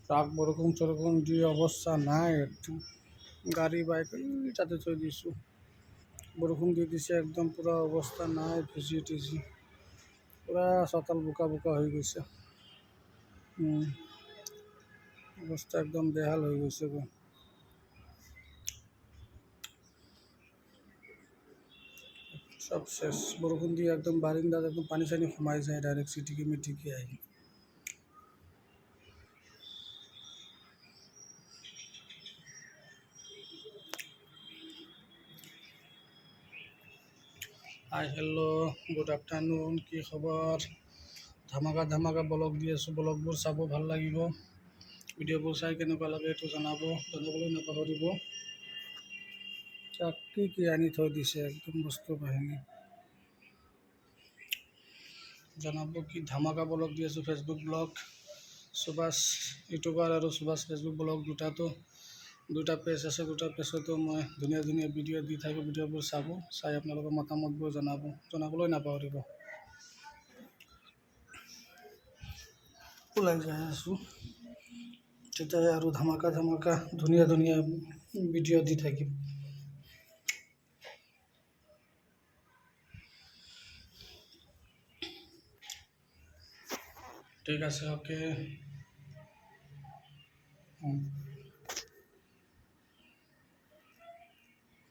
ৰাগ বৰকম চৰকম দিয়ে অবস্থা নাই একদম গাড়ি বাইক তাতে থৈ দিছোঁ বৰষুণ দি দিছে একদম পুরা অবস্থা নাই ভিজি টিজি পুরা চোতাল বোকা বোকা হৈ গৈছে অবস্থা একদম বেহাল হৈ গৈছে গো সব শেষ বৰষুণ দিয়ে একদম বাৰিন্দাত একদম পানী চানী সোমাই যায় ডাইৰেক্ট চিটিকি মিটিকি আহি হাই হেল্ল' গুড আফটাৰনুন কি খবৰ ধামাকা ধামাকা ব্লগ দি আছোঁ ব্লগবোৰ চাব ভাল লাগিব ভিডিঅ'বোৰ চাই কেনেকুৱা লাগে এইটো জনাবলৈ নাপাহৰিব কি আনি থৈ দিছে একদম বস্তু বাহিনী জনাব কি ধামাকা ব্লগ দি আছোঁ ফেচবুক ব্লগ সুভাষ ইউটিউবাৰ আৰু সুভাষ ফেচবুক ব্লগ দুটা পেজ আছে দুটা পেজতো মই ধুনীয়া ধুনীয়া ভিডিঅ' দি থাকোঁ ভিডিঅ'বোৰ চাব চাই আপোনালোকৰ মতামতবোৰ জনাবলৈ নাপাহৰিব ওলাই যাই আছোঁ তেতিয়াহে আৰু ধামাকা ধামাকা ধুনীয়া ধুনীয়া ভিডিঅ' দি থাকিম ঠিক আছে অ'কে